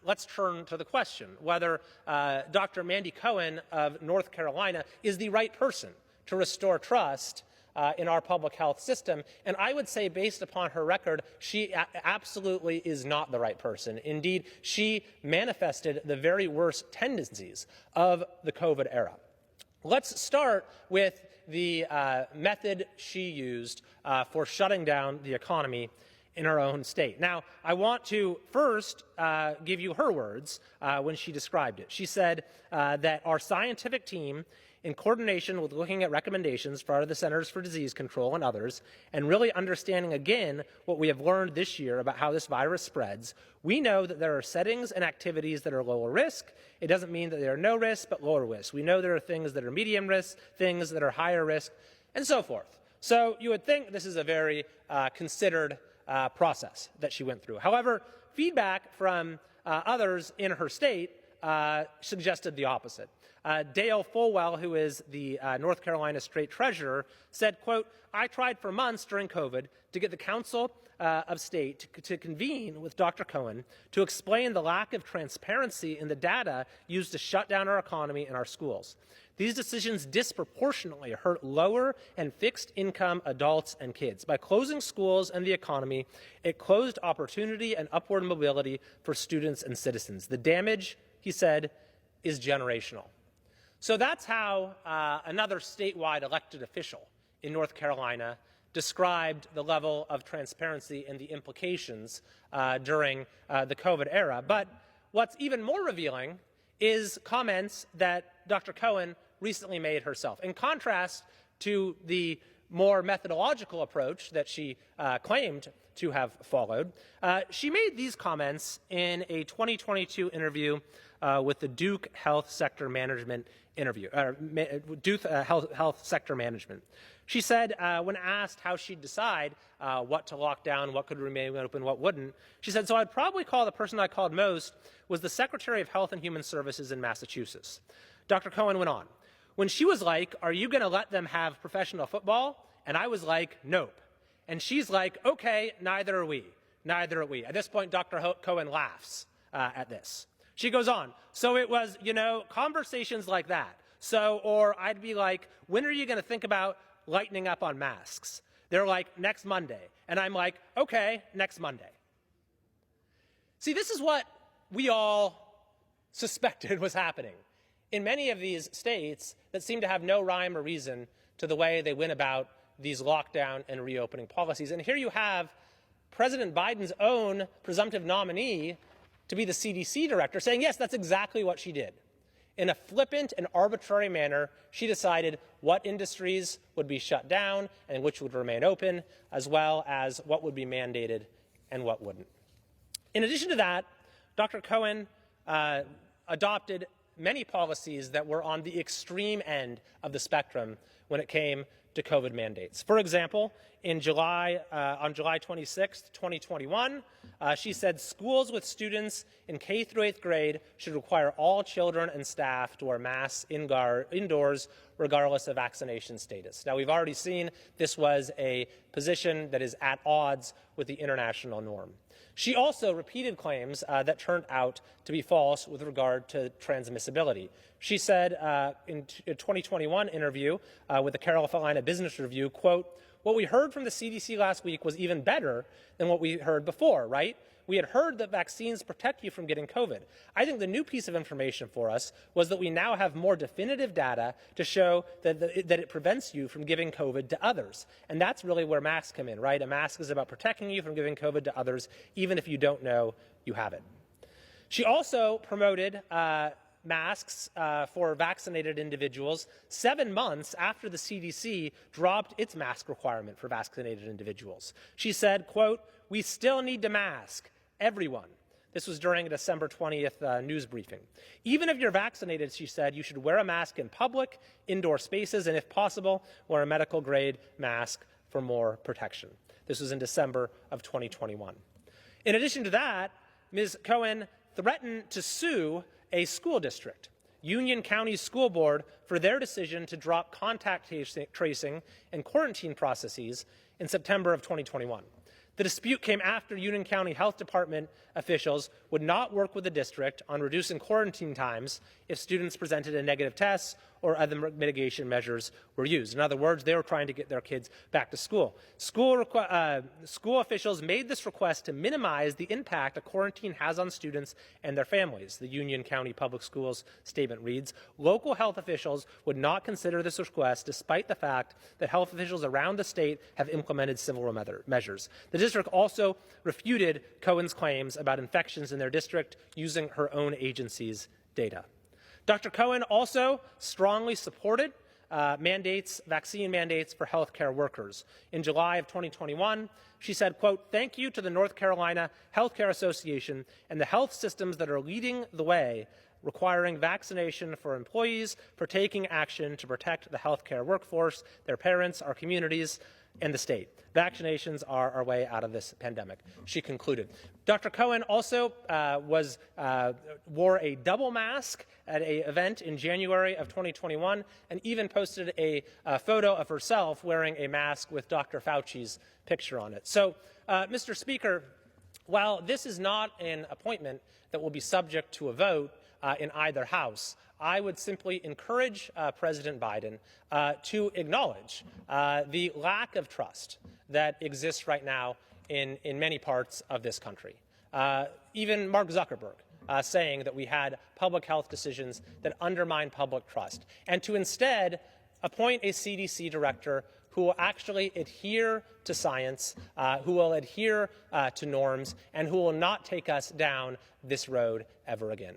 let's turn to the question whether Dr. Mandy Cohen of North Carolina is the right person to restore trust in our public health system. And I would say, based upon her record, she absolutely is not the right person. Indeed, she manifested the very worst tendencies of the COVID era. Let's start with the method she used for shutting down the economy in her own state. Now, I want to first give you her words when she described it. She said that our scientific team, in coordination with looking at recommendations for the Centers for Disease Control and others, and really understanding again what we have learned this year about how this virus spreads, we know that there are settings and activities that are lower risk. It doesn't mean that they are no risk, but lower risk. We know there are things that are medium risk, things that are higher risk, and so forth. So you would think this is a very considered process that she went through. However, feedback from others in her state suggested the opposite. Dale Folwell, who is the North Carolina State Treasurer, said, quote, "I tried for months during COVID to get the Council of State to convene with Dr. Cohen to explain the lack of transparency in the data used to shut down our economy and our schools. These decisions disproportionately hurt lower and fixed income adults and kids. By closing schools and the economy, it closed opportunity and upward mobility for students and citizens. The damage," he said, "is generational." So that's how another statewide elected official in North Carolina described the level of transparency and the implications during the COVID era. But what's even more revealing is comments that Dr. Cohen recently made herself. In contrast to the more methodological approach that she claimed to have followed, she made these comments in a 2022 interview with the Duke Health Sector Management Health Sector Management. She said, when asked how she'd decide what to lock down, what could remain open, what wouldn't, she said, "So I'd probably call the person I called most was the Secretary of Health and Human Services in Massachusetts." Dr. Cohen went on, "When she was like, 'Are you going to let them have professional football?' And I was like, 'Nope.' And she's like, 'Okay, neither are we. Neither are we.'" At this point, Dr. Cohen laughs at this. She goes on, "So it was, conversations like that. So, or I'd be like, 'When are you going to think about lightening up on masks?' They're like, 'Next Monday.' And I'm like, 'Okay, next Monday.'" See, this is what we all suspected was happening in many of these states that seem to have no rhyme or reason to the way they went about these lockdown and reopening policies. And here you have President Biden's own presumptive nominee to be the CDC director saying, yes, that's exactly what she did. In a flippant and arbitrary manner, she decided what industries would be shut down and which would remain open, as well as what would be mandated and what wouldn't. In addition to that, Dr. Cohen adopted many policies that were on the extreme end of the spectrum when it came to COVID mandates. For example, on July 26th, 2021, she said schools with students in K through 8th grade should require all children and staff to wear masks indoors regardless of vaccination status. Now, we've already seen this was a position that is at odds with the international norm. She also repeated claims that turned out to be false with regard to transmissibility. She said in a 2021 interview with the Carolina Business Review, quote, "What we heard from the CDC last week was even better than what we heard before, right? We had heard that vaccines protect you from getting COVID. I think the new piece of information for us was that we now have more definitive data to show that it prevents you from giving COVID to others. And that's really where masks come in, right? A mask is about protecting you from giving COVID to others, even if you don't know you have it." She also promoted masks for vaccinated individuals 7 months after the CDC dropped its mask requirement for vaccinated individuals. She said, quote, "We still need to mask everyone." This was during a December 20th news briefing. "Even if you're vaccinated," she said, "you should wear a mask in public, indoor spaces, and if possible, wear a medical grade mask for more protection." This was in December of 2021. In addition to that, Ms. Cohen threatened to sue a school district, Union County School Board, for their decision to drop contact tracing and quarantine processes in September of 2021. The dispute came after Union County Health Department officials would not work with the district on reducing quarantine times if students presented a negative test or other mitigation measures were used. In other words, they were trying to get their kids back to school. School officials made this request to minimize the impact a quarantine has on students and their families. The Union County Public Schools statement reads, local health officials would not consider this request despite the fact that health officials around the state have implemented similar measures. The district also refuted Cohen's claims about infections in their district using her own agency's data. Dr. Cohen also strongly supported vaccine mandates for healthcare workers. In July of 2021, she said, quote, thank you to the North Carolina Healthcare Association and the health systems that are leading the way requiring vaccination for employees for taking action to protect the healthcare workforce, their parents, our communities, and the state. Vaccinations are our way out of this pandemic, she concluded. Dr. Cohen also wore a double mask at an event in January of 2021 and even posted a photo of herself wearing a mask with Dr. Fauci's picture on it. So, Mr. Speaker, while this is not an appointment that will be subject to a vote in either house, I would simply encourage President Biden to acknowledge the lack of trust that exists right now in many parts of this country. Even Mark Zuckerberg saying that we had public health decisions that undermine public trust, and to instead appoint a CDC director who will actually adhere to science, who will adhere to norms, and who will not take us down this road ever again.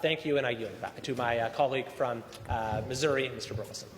Thank you, and I yield back to my colleague from Missouri, Mr. Burleson.